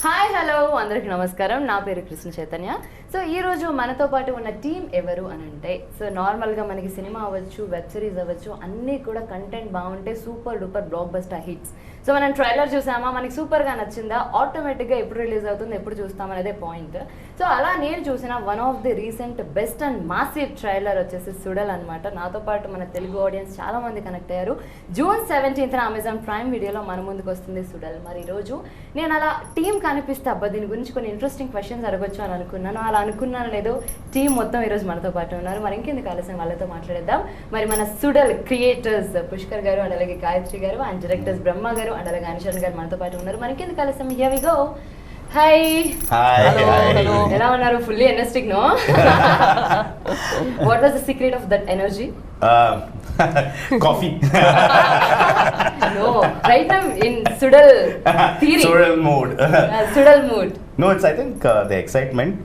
Hi hello అందరికి నమస్కారం. నా పేరు కృష్ణ చైతన్య. సో ఈ రోజు మనతో పాటు ఉన్న టీం ఎవరు అని అంటే, సో నార్మల్గా మనకి సినిమా అవ్వచ్చు, వెబ్ సిరీస్ అవ్వచ్చు, అన్నీ కూడా కంటెంట్ బాగుంటే super duper block buster hits. So మనం ట్రైలర్ చూసామా, మనకి సూపర్గా నచ్చిందా, ఆటోమేటిక్గా ఎప్పుడు రిలీజ్ అవుతుంది, ఎప్పుడు చూస్తామనేదే పాయింట్. సో అలా నేను చూసిన one of the recent best and massive trailer వచ్చేసి సుడల్ అనమాట. నాతో పాటు మన తెలుగు ఆడియన్స్ చాలా మంది కనెక్ట్ అయ్యారు. జూన్ 17న అమెజాన్ ప్రైమ్ వీడియోలో మన ముందుకు వస్తుంది సుడల్. మరి ఈరోజు నేను అలా టీం కనిపిస్తే అబ్బా దీని గురించి కొన్ని ఇంట్రెస్టింగ్ క్వశ్చన్స్ అడగొచ్చు అని అనుకున్నాను. అలా అనుకున్నాను లేదో టీం మొత్తం ఈరోజు మనతో పాటు ఉన్నారు. మరి ఇంకెందుకు ఆలస్యం, వాళ్ళతో మాట్లాడేద్దాం. మరి మన సుడల్ క్రియేటర్స్ పుష్కర్ గారు అండ్ అలాగే గాయత్రి గారు అండ్ డైరెక్టర్స్ బ్రహ్మ గారు అండ్ అలాగే అనిశరణ్ గారు మనతో పాటు ఉన్నారు. మరి ఇంకెందుకు ఆలస్యం, here we go. Hi, hello, ఎలా ఉన్నారు? Fully energetic no? What was the secret of that energy? Coffee. No, right now in Sudal theory. Sudal mood. Sudal mood. No, it's I think the excitement.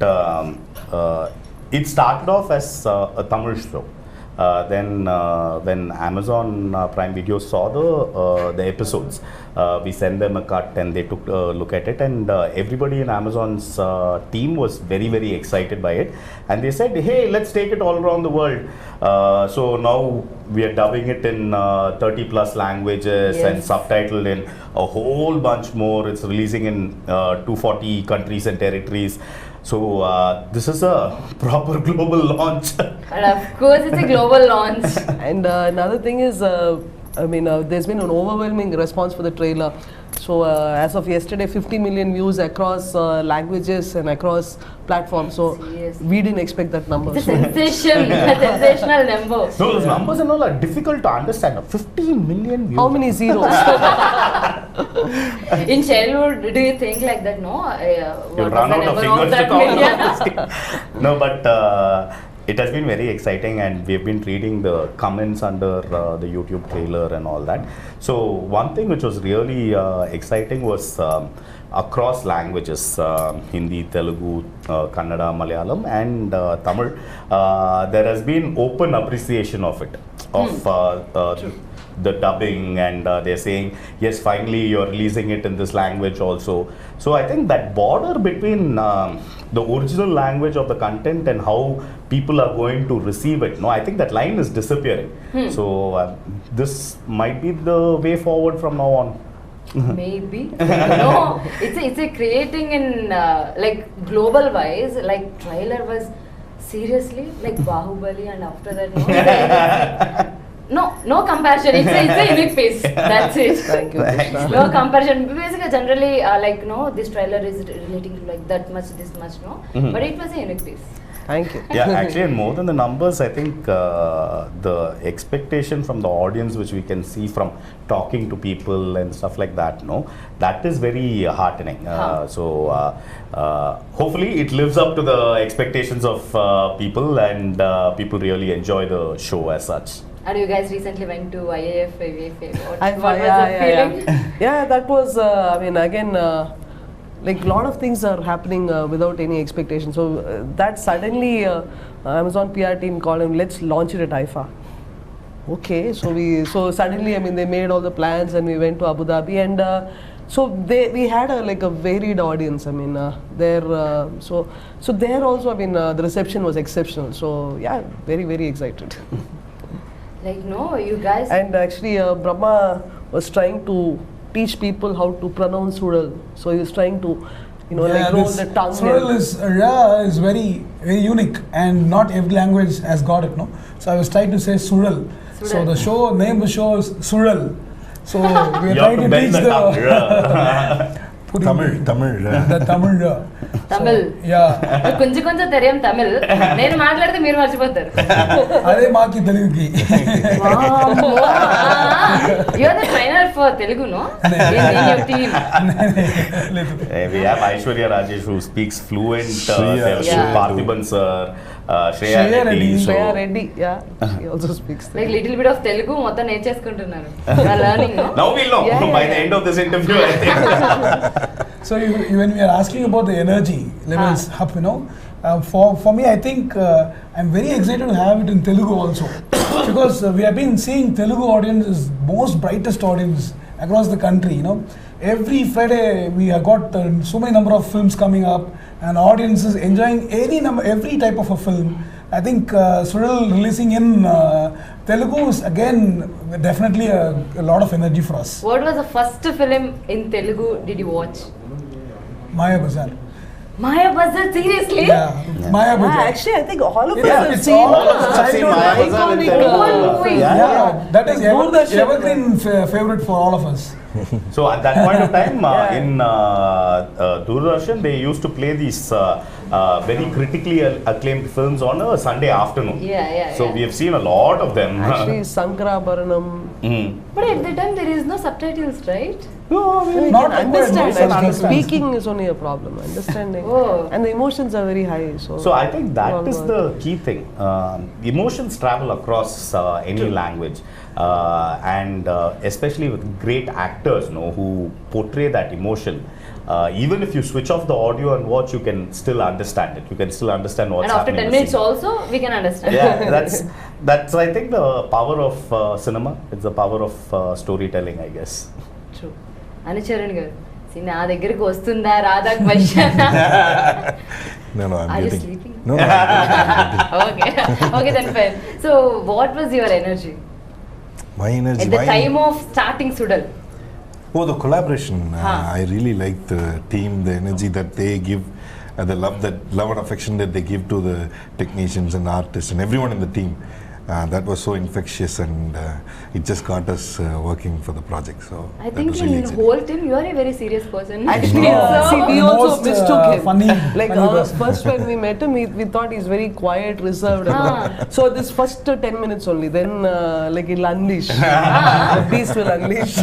It started off as a Tamil show. Then when Amazon Prime Video saw the episodes, we sent them a cut and they took a look at it, and everybody in Amazon's team was very, very excited by it, and they said, hey, let's take it all around the world. So now we are dubbing it in 30 plus languages, yes, and subtitled in a whole bunch more. It's releasing in 240 countries and territories. So this is a proper global launch. And of course it's a global launch. And another thing is, there's been an overwhelming response for the trailer. So as of yesterday, 50 million views across languages and across platforms. So yes, we didn't expect that number. It's a sensation, a sensational number. So those numbers and all are difficult to understand. 50 million views. How many zeros? In childhood, do you think like that? No, you'll run out of fingers to count. No, but it has been very exciting, and we've been reading the comments under the YouTube trailer and all that. So one thing which was really exciting was across languages, Hindi, Telugu, Kannada, Malayalam and Tamil, there has been open appreciation of it, of the dubbing, and they're saying, yes, finally you're releasing it in this language also. So I think that border between the original language of the content and how people are going to receive it, no, I think that line is disappearing. So this might be the way forward from now on. Maybe. No, it's a creating in like global wise, like trailer was seriously like Bahubali, and after that no comparison. It's a unique face. That's it. Thank you, Krishna. No comparison. Basically, generally, like this trailer is relating to like that much, this much, no. Mm-hmm. But it was a unique face. Thank you. Yeah, actually, and more than the numbers, I think the expectation from the audience, which we can see from talking to people and stuff like that, no, that is very heartening. So hopefully it lives up to the expectations of people, and people really enjoy the show as such. And you guys recently went to IAF, IAF. What Yeah, was the feeling? Yeah, that was, again, like a lot of things are happening without any expectation. So that suddenly Amazon PR team called him, let's launch it at IFA. Okay, so suddenly, they made all the plans and we went to Abu Dhabi, and so we had a varied audience. So there also, the reception was exceptional. So yeah, very, very excited. Like no, you guys. And actually, Brahma was trying to teach people how to pronounce Sudal. So he was trying to, roll the tongue. Sudal is very, very unique, and not every language has got it, no. So I was trying to say Sudal. So the name of the show is Sudal. So we are trying to teach the Tamil. The Tamil. Tamil. Yeah. కొంచెం తెలియం తమిళ్. నేను మాట్లాడితే మీరు మర్చిపోతారు. అదే మాకి తెలుగుకి. You are the trainer for Telugu, no? In your team. We have Aishwarya Rajesh, who speaks fluent Telugu. Yeah. Parthiban sir, Swecha Reddy. Swecha Reddy, yeah, she also speaks Telugu. Like little bit of Telugu మొత్తం నేర్చేసుకుంటున్నారు. Learning, no? Now we'll know by the end of this interview, I think. So when we are asking about the energy levels up, for me, I think I'm very excited to have it in Telugu also, because we have been seeing Telugu audience is most brightest audience across the country. every Friday we have got so many number of films coming up, and audiences enjoying every type of a film. I think SUZHAL releasing in Telugu is again definitely a lot of energy for us. What was the first film in Telugu did you watch? Maya Bazaar. Maya Bazaar, seriously? Yeah, Maya Bazaar. Actually, I think all of us Yeah, have it's seen all of us have seen Maya Bazaar in iconic Telugu. movie. Yeah, that is Doordarshan. evergreen favorite for all of us. So at that point of time, Yeah. in Doordarshan, they used to play these very critically acclaimed films on a Sunday afternoon. Yeah. So we have seen a lot of them. Actually, Sankarabaranam. Mm. But at the time there is no subtitles, right? No, we Not can required, understand. no I think subtitles. speaking is only a problem. Understanding. Oh. And the emotions are very high. So I think that all is work. the key thing. Emotions travel across any language, and especially with great actors, who portray that emotion. Even if you switch off the audio and watch, you can still understand it. You can still understand what's And after happening. 10 in the minutes scene. also, we can understand. Yeah, that's I think the power of cinema. It's the power of storytelling, I guess. True. అనుచరణ్ గారు see, నా దగ్గరికి వస్తుందా రాదా question No, I'm Are you getting. sleeping? No, I'm getting. okay then fine. So what was your energy My energy. at the time of starting SUZHAL? Oh, the collaboration. Huh. I really like the team, the energy that they give, the love and affection that they give to the technicians and artists and everyone in the team. That was so infectious, and it just got us working for the project. So I that think was really in exciting. whole team you are a very serious person. Actually, So- see, we also Most, mistook him. funny person. First when we met him, we thought he's very quiet, reserved. and all. So this first 10 minutes only, then like he'll unleash. The beast will unleash.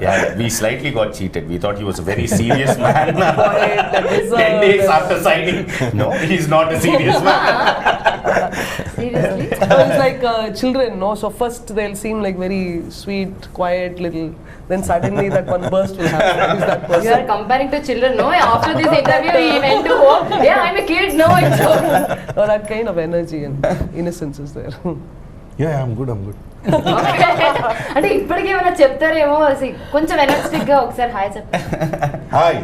Yeah, we slightly got cheated. We thought he was a very serious man. Quiet and 10 reserved. days after signing, no, he's not a serious man. Seriously? So it's like children, no? So first they'll seem like very sweet, quiet, little. Then suddenly that one burst will happen. Who's that You are person? comparing to children, no? After this interview, he went to home. Yeah, I'm a kid. No, it's okay. Or that kind of energy and innocence is there. Yeah, I'm good. అంటే ఇప్పటికే ఏమైనా చెప్తారేమో see, కొంచెం energetic గా ఒకసారి hi చెప్పండి. Hi.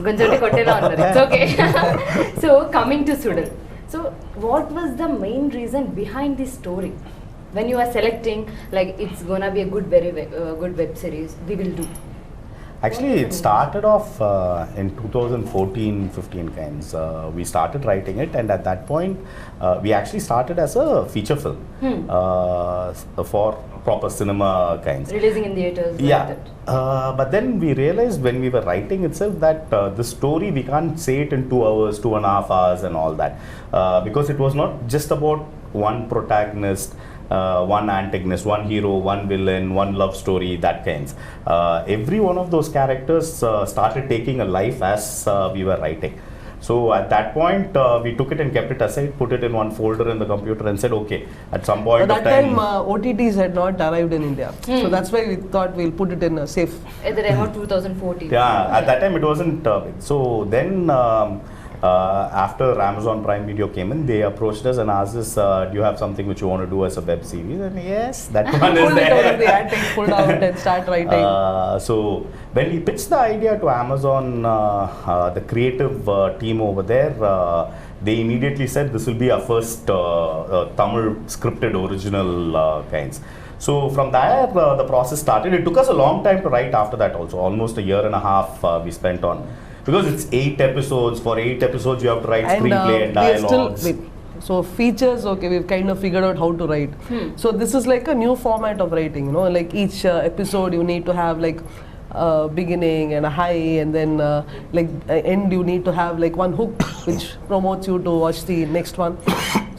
కొంచెం కొట్టేలా ఉన్నారు. It's okay. So coming to SUZHAL. So what was the main reason behind this story? When you are selecting, like it's gonna be a good web series, we will do. Actually, it started off in 2014-15 kinds. We started writing it, and at that point, we actually started as a feature film for proper cinema kinds. Releasing in theaters. Yeah, Like that. but then we realized when we were writing itself that the story, we can't say it in 2 hours, 2.5 hours and all that, because it was not just about one protagonist, one antagonist, one hero, one villain, one love story, that kinds. Every one of those characters started taking a life as we were writing. So at that point, we took it and kept it aside, put it in one folder in the computer and said, okay, at some point But that of time, time OTTs had not arrived in India. So that's why we thought we'll put it in a safe. At the time of 2014. yeah, at that time it wasn't big. So then after Amazon Prime Video came in, they approached us and asked us, do you have something which you want to do as a web series? And yes, that one is Pull it out of the there. attic, pulled out and start writing. So when we pitched the idea to Amazon, the creative team over there, they immediately said this will be our first Tamil scripted original kinds. So from there, the process started. It took us a long time to write after that also, almost a year and a half we spent on. Because it's 8 episodes. For 8 episodes, you have to write screenplay and we are still, dialogues. wait, so features, okay, we've kind of figured out how to write. So this is like a new format of writing, like each episode you need to have like beginning and a high, and then like end you need to have like one hook which promotes you to watch the next one.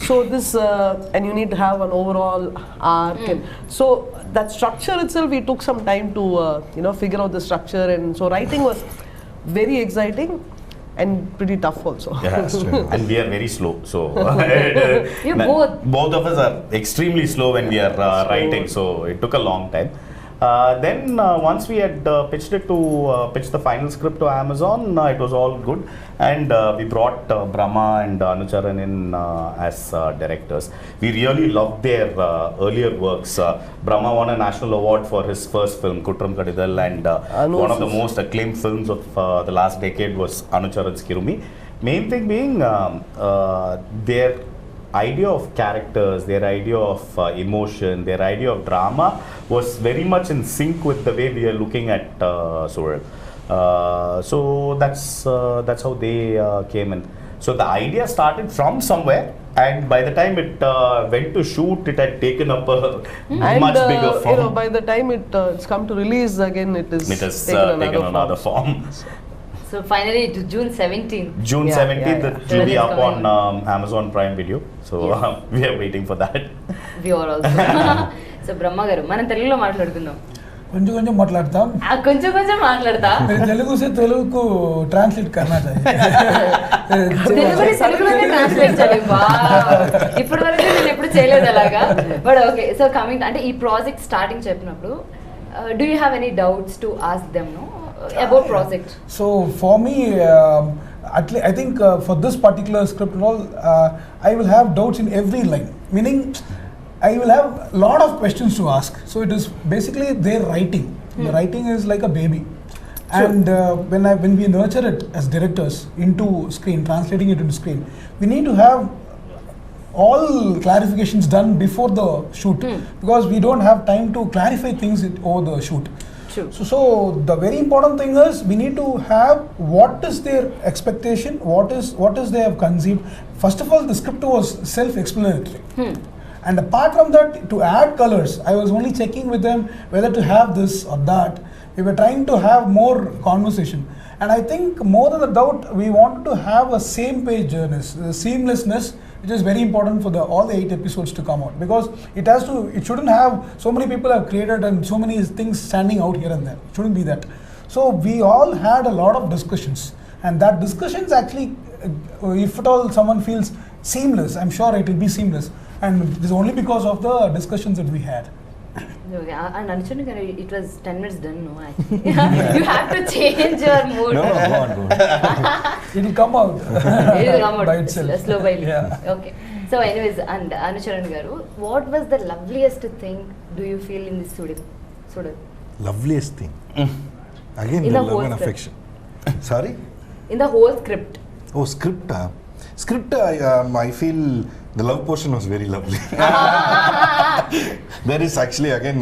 So this and you need to have an overall arc. And so that structure itself, we took some time to figure out the structure, and so writing was very exciting and pretty tough also. Yeah, and we are very slow. So You both. of us are extremely slow when we are writing. So it took a long time. Then once we had pitched the final script to Amazon, it was all good, and we brought Brahma and Anucharan in as directors. We really loved their earlier works. Brahma won a national award for his first film, Kutram Kadidal, and one of the most acclaimed films of the last decade was Anucharan's Kirumi. Main thing being their idea of characters, their idea of emotion, their idea of drama was very much in sync with the way we are looking at SUZHAL. So that's how they came in. So the idea started from somewhere, and by the time it went to shoot, it had taken up a much bigger form. You know, by the time it's come to release again, it has taken another form. So finally, June 17th. June Yeah, 17th, yeah. it will be It's up on Amazon Prime Video. So Yes. we are waiting for that. We are also. So బ్రహ్మ గారు మనం తెలుగులో మాట్లాడుకుందాం. కొంచెం కొంచెం మాట్లాడతాం. కొంచెం కొంచెం మాట్లాడతా. తెలుగు से तेलुगु को ट्रांसलेट करना चाहिए. తెలుగులోనే ట్రాన్స్లేట్ చేయాలి. ఇప్పటి వరకు నేను ఎప్పుడు చేయలేదు అలాగా. బట్ ఓకే, సో కమింగ్ అంటే ఈ ప్రాజెక్ట్ స్టార్టింగ్ చెప్పినప్పుడు do you have any doubts to ask them know about project? So for me, I think for this particular script and all, I will have doubts in every line. Meaning, I will have a lot of questions to ask. So it is basically their writing. The writing is like a baby. And when we nurture it as directors into screen, translating it into screen, we need to have all clarifications done before the shoot, because we don't have time to clarify things over the shoot. True. So the very important thing is we need to have what is their expectation, what is they have conceived. First of all, the script was self-explanatory. And apart from that, to add colors, I was only checking with them whether to have this or that. We were trying to have more conversation. And I think more than a doubt, we wanted to have a same page seamlessness, which is very important for all the 8 episodes to come out, because it shouldn't have so many people have created and so many things standing out here and there. It shouldn't be that. So we all had a lot of discussions, and that discussions actually, if at all someone feels seamless, I'm sure it will be seamless, and it is only because of the discussions that we had. Okay, and Anucharan garu, it was 10 minutes done, no? You have to change your mood. No, go on. It will come out. It will come out by itself. slow by Yeah. Okay. So anyways, and Anucharan garu, what was the loveliest thing do you feel in this SUZHAL? Loveliest thing. Again, In the the love whole and script. affection. Sorry? In the whole script. Oh, script. Script, I feel the love portion was very lovely. There is actually, again,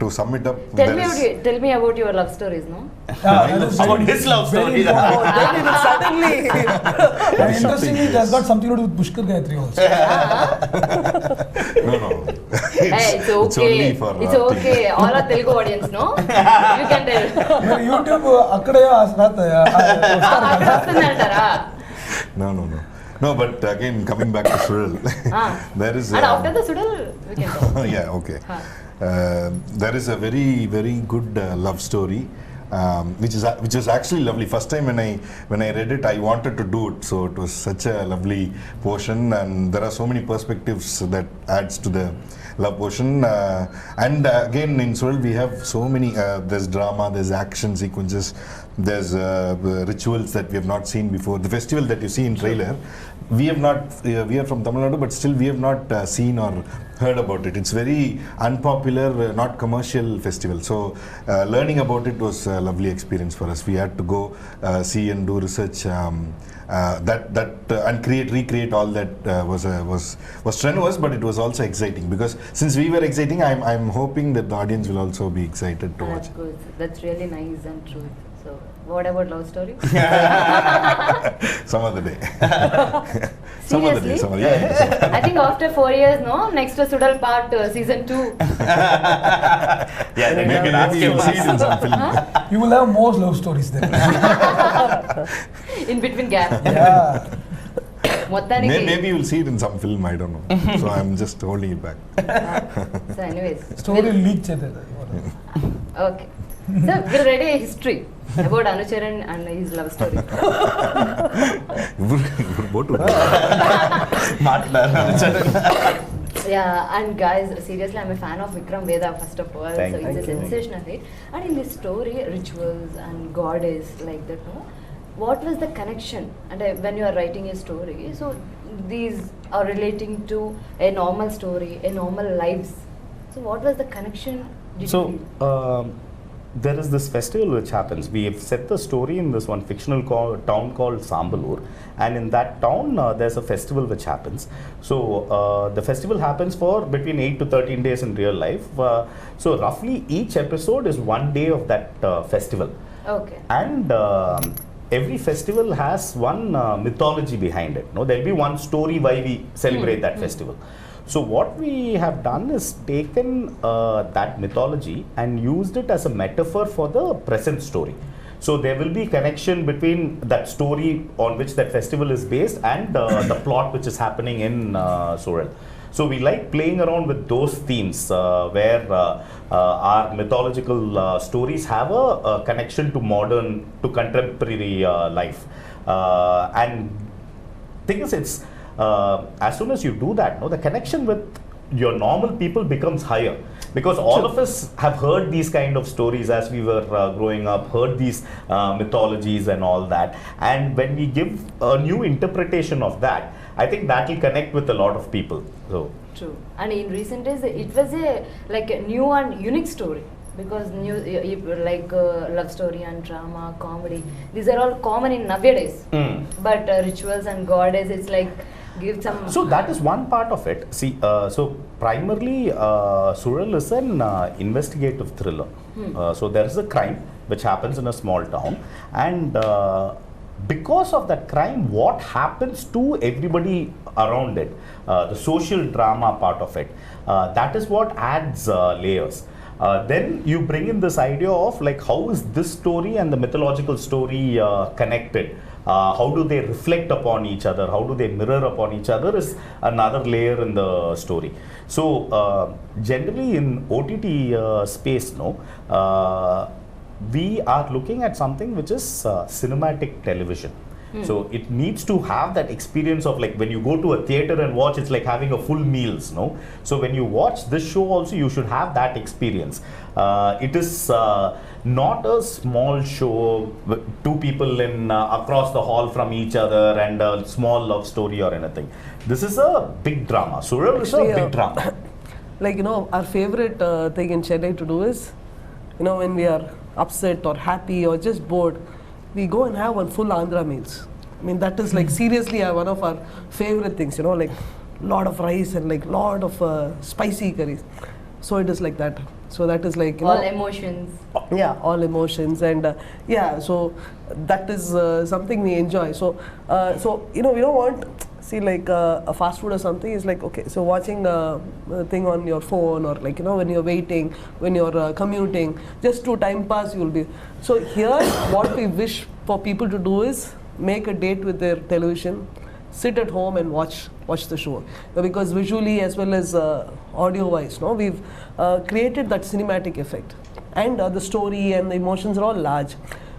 to sum it up. Tell me about your love stories, no? About his love story. Suddenly. And interestingly, it has got something to do with Pushkar Gayatri also. No. Hey, it's okay. only for It's okay. All our Telugu audience, no? You can tell. YouTube akkade రాస్తాయా? వస్తుందంటారా? No, but again, coming back to SUZHAL, there is. And after the SUZHAL, we can talk. Yeah, okay. There is a very, very good love story, which is actually lovely. First time when I read it, I wanted to do it. So it was such a lovely portion, and there are so many perspectives that adds to the love portion. And again, in SUZHAL, we have so many. There's drama, there's action sequences, there's rituals that we have not seen before. The festival that you see in trailer, we have not. We are from Tamil Nadu, but still we have not seen or heard about it. It's very unpopular, not commercial festival. So learning about it was a lovely experience for us. We had to go see and do research. And recreate all that was strenuous, but it was also exciting, because since we were exciting, I'm hoping that the audience will also be excited to watch. That's good. That's really nice and true. So, what about love story? Some other day. Seriously? Yeah. I think after 4 years, no? Next to SUZHAL part season 2. Yeah, Maybe you'll see it in some film. You will have more love stories then. In between gap. Yeah. మొత్తానికి Maybe you'll see it in some film, I don't know. So I'm just holding it back. So anyways. Story leak చేద్దాం. Okay. So we'll read a history about Anucharan and his love story. Yeah, and guys, seriously, I'm a fan of Vikram Veda first of all. Thank so it's a you. sensational hit. And in this story, rituals and goddess like that, no? What was the connection? And when you are writing a story, so these are relating to a normal story, a normal lives. So what was the connection? Did So you feel? there is this festival which happens. We have set the story in this one fictional town called Sambalur, and in that town there's a festival which happens. So the festival happens for between 8 to 13 days in real life. So roughly each episode is one day of that festival, Okay. and every festival has one mythology behind it. No, there'll be one story why we celebrate that festival. So what we have done is taken that mythology and used it as a metaphor for the present story. So there will be connection between that story on which that festival is based and the plot which is happening in SUZHAL. So we like playing around with those themes where our mythological stories have a connection to modern, to contemporary life. And thing is, it's as soon as you do that, no, the connection with your normal people becomes higher, because all of us have heard these kind of stories as we were growing up, heard these mythologies and all that, and when we give a new interpretation of that, I think that will connect with a lot of people. So True. And in recent days, it was a like a new and unique story, because new like love story and drama, comedy. These are all common in nowadays. But rituals and goddess, it's like give some. So that is one part of it. See, so primarily, SUZHAL is an investigative thriller. So there is a crime which happens in a small town, and because of that crime, what happens to everybody around it, the social drama part of it, that is what adds layers. Then you bring in this idea of like, how is this story and the mythological story connected? How do they reflect upon each other? How do they mirror upon each other is another layer in the story. So generally in OTT space, no, we are looking at something which is cinematic television. So it needs to have that experience of like when you go to a theater and watch, it's like having a full meals, no? So when you watch this show also, you should have that experience. It is not a small show with two people in across the hall from each other and a small love story or anything. This is a big drama. SUZHAL is a Actually, big drama. Like, you know, our favorite thing in Chennai to do is, you know, when we are upset or happy or just bored, we go and have one full Andhra meals. I mean, that is like seriously one of our favorite things, you know, like lot of rice and like lot of spicy curries. So it is like that. So that is like, you all know, emotions. yeah, all emotions, and yeah, so that is something we enjoy. So so you know, we don't want, see, like a fast food or something is like, okay, so watching a thing on your phone, or like, you know, when you're waiting, when you're commuting, just to time pass, you'll be. So here what we wish for people to do is make a date with their television, sit at home and watch the show, because visually as well as audio wise, no, we've created that cinematic effect, and the story and the emotions are all large,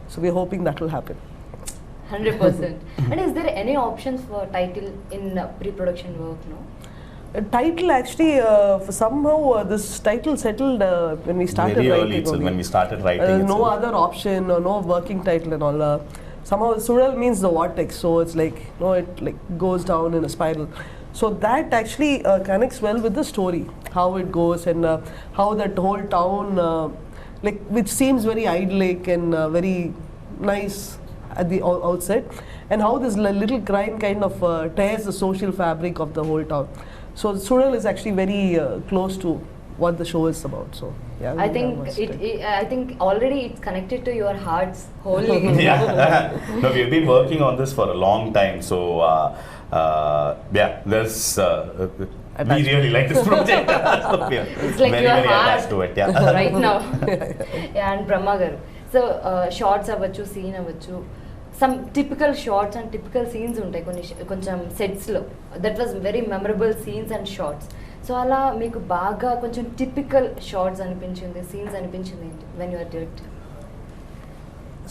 so we're hoping that will happen. 100%. And is there any options for title in pre-production work? No. Title actually, somehow this title settled when we started Very writing. early itself, only. when we started writing No itself. other option or no working title and all. Somehow SUZHAL means the vortex, so it's like, you know, it like goes down in a spiral. So that actually connects well with the story, how it goes, and how that whole town, like, which seems very idyllic and very nice at the outset, and how this little crime kind of tears the social fabric of the whole town. So SUZHAL is actually very close to what the show is about. So yeah, I think I think already it's connected to your hearts wholly. Yeah, no, we've been working on this for a long time. So yeah, there's we really like this project. So we are It's like very, your very heart attached to it. Yeah. right now. Yeah, and Brahmagar. So shots avvachu, scene avvachu. Some typical shots and typical scenes ఉంటాయి కొంచెం sets లో. That was very memorable scenes and shots. So అలా మీకు బాగా కొంచెం typical shots అనిపించింది, scenes అనిపించింది ఏంటి when you are directing?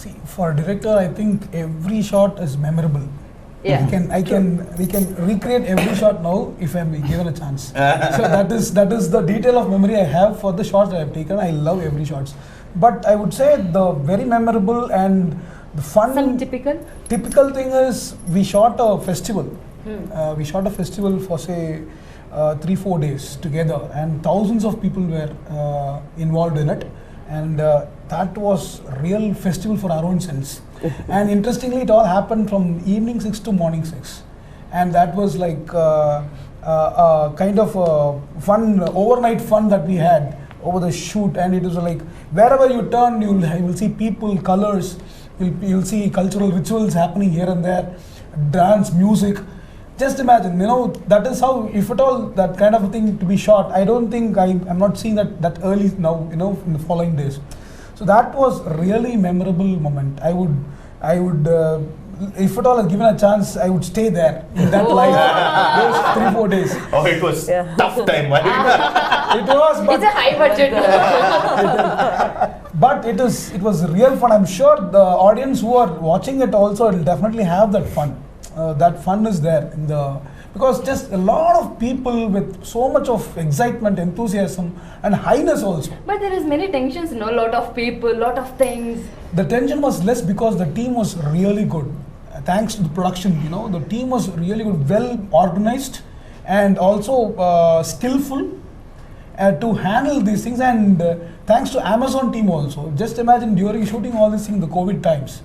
See, for a director, I think every shot is memorable. Yeah. We can recreate every shot now if I'm given a chance. So that is the detail of memory I have for the shots I have taken. I love every shots. But I would say the very memorable and the fun. Some typical thing is we shot a festival. We shot a festival for say 3-4 days together, and thousands of people were involved in it, and that was real festival for our own sense. And interestingly, it all happened from evening 6 to morning 6, and that was like kind of fun, overnight fun that we had over the shoot. And it was like wherever you turn, you will see people, colors, you'll see cultural rituals happening here and there, dance, music. Just imagine, that is how, if at all, that kind of a thing to be shot. I don't think I'm not seeing that early now, in the following days. So that was really memorable moment. I would, if at all given a chance, I would stay there in that life, those 3-4 days. Oh, it was tough time, right? It was, but it's a high budget. But it was real fun. I'm sure the audience who are watching it also will definitely have that fun. That fun is there because just a lot of people with so much of excitement, enthusiasm, and highness also. But there is many tensions, lot of people, lot of things. The tension was less because the team was really good. Thanks to the production, the team was really good, well organized, and also skillful to handle these things. And thanks to Amazon team also. Just imagine during shooting all these things, the COVID times,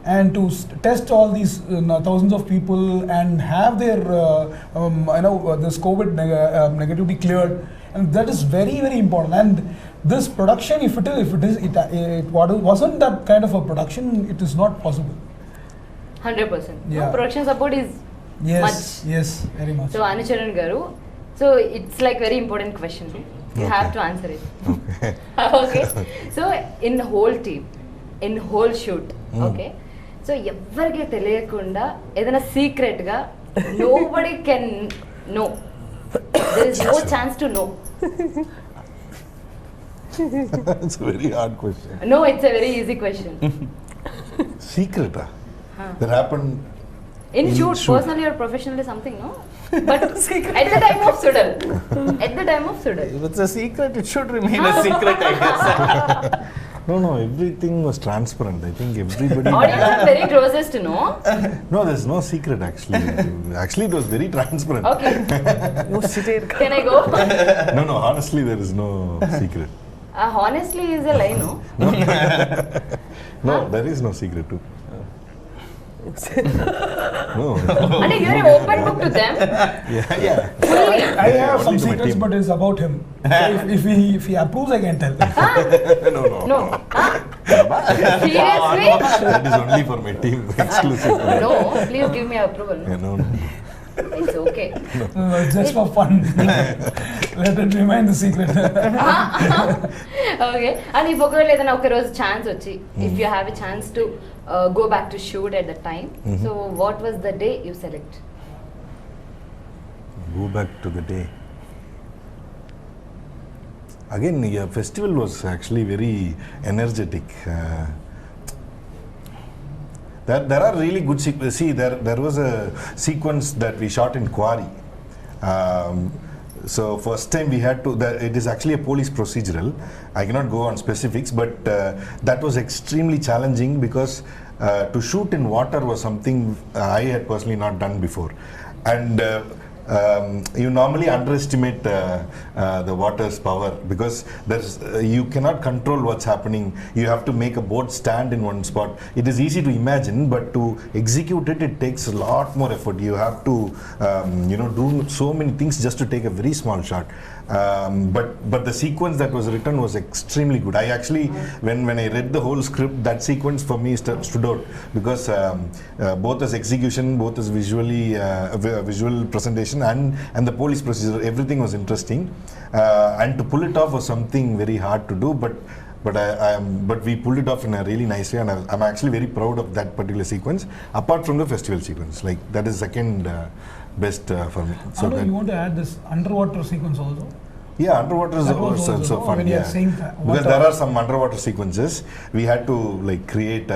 and to test all these thousands of people and have their this COVID negativity cleared, and that is very, very important. And this production, if it wasn't that kind of a production, it is not possible. 100%. Yeah. Production support is much. Yes, very much. So Anucharan garu, so it's like very important question. You have to answer it. Okay. So in the whole team, in whole shoot, okay. So ఎవ్వరికి తెలియకుండా ఏదైనా secret గా nobody can know, there is no chance to know. It's a very hard question. No, it's a very easy question. Secret that happened In shoot, personally or professionally, something, no? But at the time of SUZHAL. At the time of SUZHAL. If it's a secret, it should remain a secret, I guess. No, everything was transparent. I think everybody. Audience are very closest to know. No, there's no secret actually. Actually, it was very transparent. Okay. Can I go? No, honestly, there is no secret. Honestly is a lie, no? No, there is no secret too. No. And you're an open book to them. Yeah. I have some Only to my secrets, team. but it's about him. So if he approves, I can tell. No. Seriously? That is only for my team. Exclusive. No, please give me approval. Yeah, no. It's okay. No, it's just for fun. Let it remain the secret. Okay. And if ఒకవేళ ఏదైనా ఒక రోజు chance వచ్చి, if you have a chance to go back to shoot at the time, so what was the day you select? Go back to the day. Again, the festival was actually very energetic. There are really good sequences. See, there was a sequence that we shot in Quarry. So first time we had to, it is actually a police procedural. I cannot go on specifics, but that was extremely challenging because to shoot in water was something I had personally not done before. And you normally underestimate the water's power because you cannot control what's happening. You have to make a boat stand in one spot. It is easy to imagine, but to execute it takes a lot more effort. You have to do so many things just to take a very small shot. But the sequence that was written was extremely good. I actually, when I read the whole script, that sequence for me stood out because both as execution, both as visual presentation and the police procedure, everything was interesting. And to pull it off was something very hard to do, but we pulled it off in a really nice way, and I'm actually very proud of that particular sequence. Apart from the festival sequence, like that is second best for me. So you want to add this underwater sequence also? Yeah, underwater is That was also also fun. when you are Yeah, saying that, because what there are- are some underwater sequences. We had to like create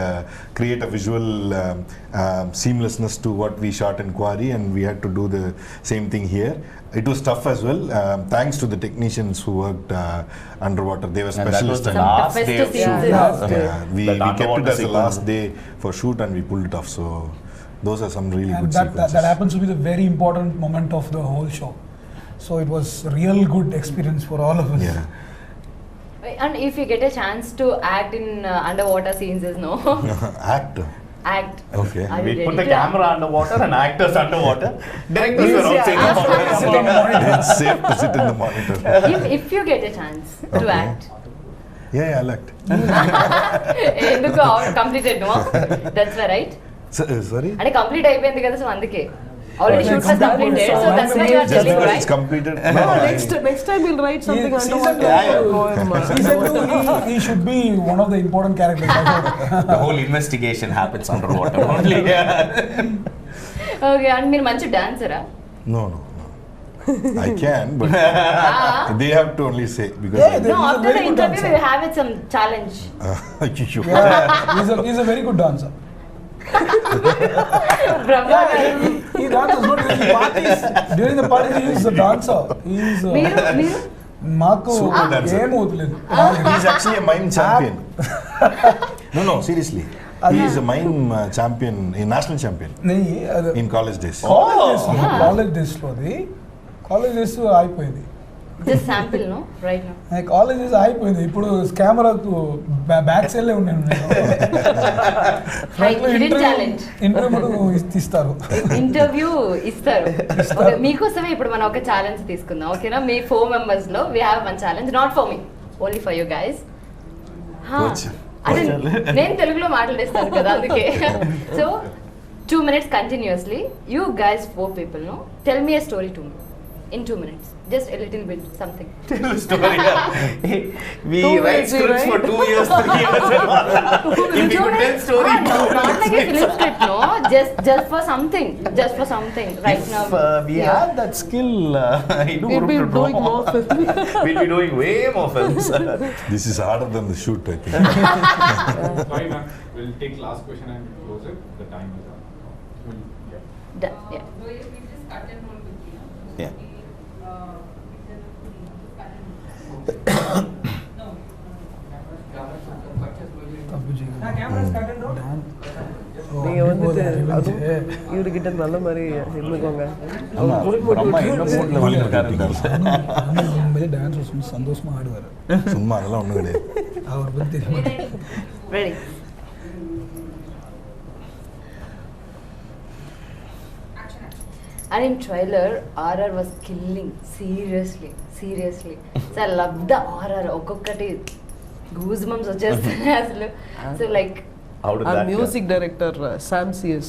a visual seamlessness to what we shot in Quarry, and we had to do the same thing here. It was tough as well. Thanks to the technicians who worked underwater. They were And that was specialists. the Some last toughest day of scenes shoot. in- Last day. Yeah, we That kept it underwater as the sequence. last day for shoot, and we pulled it off. So those are some really And good that sequences. happens to be the very important moment of the whole show. So it was real good experience for all of us. Yeah. And if you get a chance to act in underwater scenes, is no Act. act. Okay. Are you We ready put the to camera underwater and actors underwater. Directors were outside the Sitting monitor. on it. It's safe to sit in the monitor. if you get a chance to Okay. act, Yeah, I liked. ఎందుకు completed no that's right Sorry? అంటే complete అయిపోయింది కదా so అందుకే already Okay, shoot was completed so so that's why you are Just telling because right it's completed. No, next time we'll write something Season underwater. two. Poem. Season 2, he should be one of the important characters. The whole investigation happens underwater only. Okay and మీరు మంచి డాన్సరా No, no, no. I can, but they have to only say because Yeah, no He's a after very the good interview dancer. We have it some challenge Ayyo. Yeah, he's a very good dancer. Brahma garu He dances not during the parties. During the parties, he is a dancer. He is. మీరు మాకు Super dancer. ఏం వదిలేదు. He's actually a mime champion. No, seriously. He is a mime champion, a national champion in college days. College డేస్లోది college days అయిపోయింది. Just sample no right no college days అయిపోయింది. ఇప్పుడు కెమెరాకు back సైడ్లే ఉన్నాను నేను. Hidden talent. ఇంటర్వ్యూ తీస్తారు. Interview ఇస్తారు Okay, మీకోసమే ఇప్పుడు మనం ఒక ఛాలెంజ్ తీసుకుందాం ఓకేనా మీ 4 members లో we have one challenge not for me only for you guys Coach. అంటే నేను తెలుగులో మాట్లాడేస్తాను కదా అందుకే సో 2 minutes continuously you guys 4 people no tell me a story to me in 2 minutes just a little bit something Tell a story. We 2 write minutes, scripts for 2 years, 3 years. If we could tell story in 2 not like a minutes. film script no just for something right If now we Yeah. had that skill, We'll be doing more films. We'll be doing way more films. This is harder than the shoot, I think. Sorry, ma'am. We'll take last question and close it. The time is up. Yeah. Yeah. தப்பு செய்யுங்க. நீங்க வந்துட்டு அதுவும் இவருகிட்ட நல்ல மாதிரி இருந்துக்கோங்க ஆமா, அம்மா என்ன மூட்ல வந்துருக்காருன்னு உண்மையிலே டான்ஸ் சும்மா சந்தோஷமா ஆடுவார். சும்மா அதெல்லாம் ஒன்றும் கிடையாது. அவர் பத்தி தெரியும். Ready. And in trailer, RR was killing. Seriously. So I love the RR. ఒక్కొక్కటి goosebumps వచ్చేస్తాయి అసలు. So like, How did our that music director Sam CS.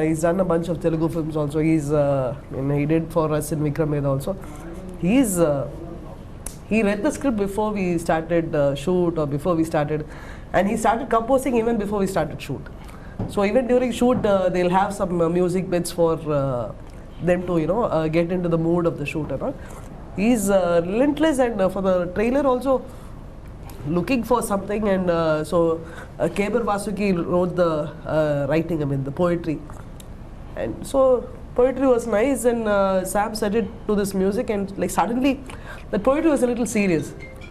He's done a bunch of Telugu films also. He did for us in Vikram Vedha also. He read the script before we started shoot or before we started, and he started composing even before we started shoot. So even during shoot, they'll have some music bits for them to get into the mood of the shoot and all. He's relentless, and for the trailer also looking for something, and so Keber Vasuki wrote the writing, the poetry, and so poetry was nice, and Sam set it to this music, and like suddenly the poetry was a little serious.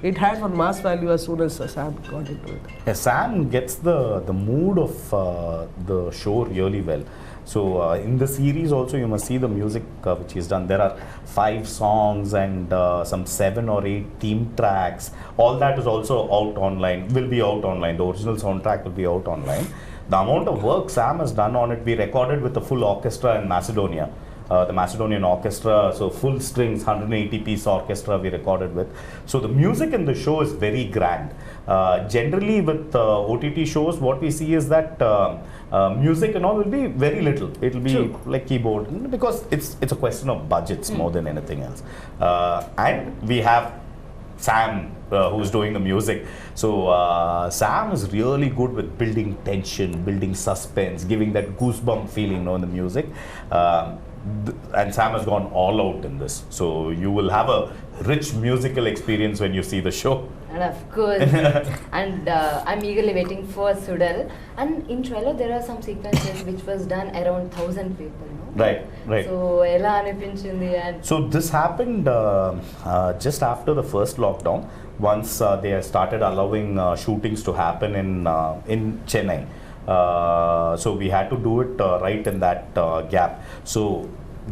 It had one mass value as soon as Sam got into it. Yeah, Sam gets the mood of the show really well. So in the series also you must see the music which he's done. There are 5 songs and some 7 or 8 theme tracks. All that is also out online, will be out online. The original soundtrack will be out online. The amount of work Sam has done on it, we recorded with the full orchestra in Macedonia. The Macedonian orchestra, so full strings, 180-piece orchestra we recorded with. So the music in the show is very grand. Generally with OTT shows, what we see is that music and all will be very little. It will be like keyboard, because it's a question of budgets more than anything else. And we have Sam who's doing the music. So Sam is really good with building tension, building suspense, giving that goosebump feeling in the music. and Sam has gone all out in this. So you will have a rich musical experience when you see the show. And of course, and I'm eagerly waiting for Sudhal. And in trailer, there are some sequences which was done around 1,000 people, no? Right. So, ela anipinchindi and So this happened just after the first lockdown. Once they started allowing shootings to happen in Chennai, so we had to do it right in that gap. So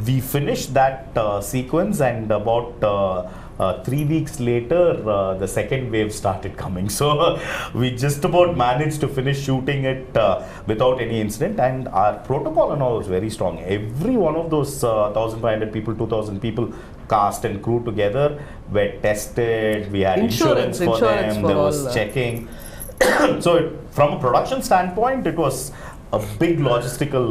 we finished that sequence, and about 3 weeks later, the second wave started coming. So we just about managed to finish shooting it without any incident, and our protocol and all was very strong. Every one of those 1,500 people, 2,000 people, cast and crew together were tested. We had insurance for them. There was checking. So from a production standpoint, it was a big logistical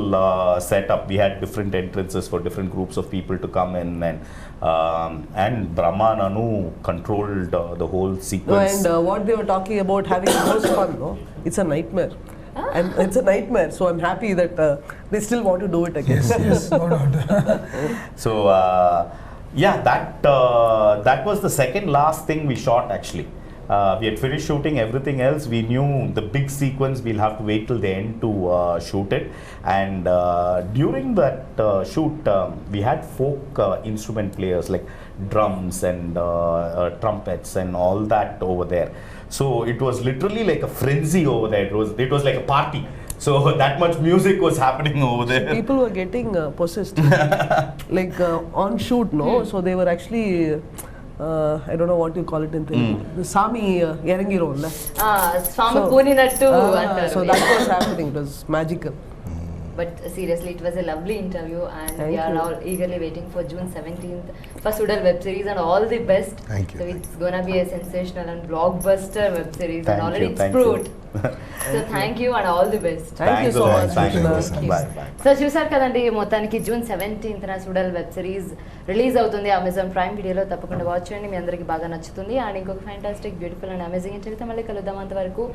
setup. We had different entrances for different groups of people to come in, and Brahma and Anu controlled the whole sequence. And what they were talking about having the most fun, no? It's a nightmare. And it's a nightmare, so I'm happy that they still want to do it again. Yes, no doubt. So yeah, that was the second last thing we shot actually. We had finished shooting everything else. We knew the big sequence, we'll have to wait till the end to shoot it. And during that shoot, we had folk instrument players like drums and trumpets and all that over there. So it was literally like a frenzy over there. It was like a party. So that much music was happening over there. People were getting possessed, like on shoot, no? So they were actually. I don't know what you call it in Telugu. The Sami Erangiro. Swami Poninattu antaru. So that was happening. It was magical. But seriously, it was a lovely interview, and Thank we are you. all eagerly waiting for June 17th for Sudhal web series, and all the best. Thank you. So it's gonna be a sensational and blockbuster web series, and Thank already you, it's thank proved. you. So thank you and all the best. Thank you so much, Thank you. Krishna. Bye. Bye. So చూసారు కదండి, మొత్తానికి June 17th Suzhal web series release అవుతుంది Amazon Prime వీడియోలో. తప్పకుండా watch చేయండి, మీ అందరికీ బాగా నచ్చుతుంది. అండ్ ఇంకొక ఫ్యాంటాస్టిక్ బ్యూటిఫుల్ అండ్ అమేజింగ్ ఇంటర్వ్యూతో మళ్ళీ కలుద్దాం. అంతవరకు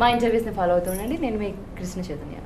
మా ఇంటర్వ్యూస్ని ఫాలో అవుతూ ఉండండి. నేను మీ కృష్ణ చైతన్య.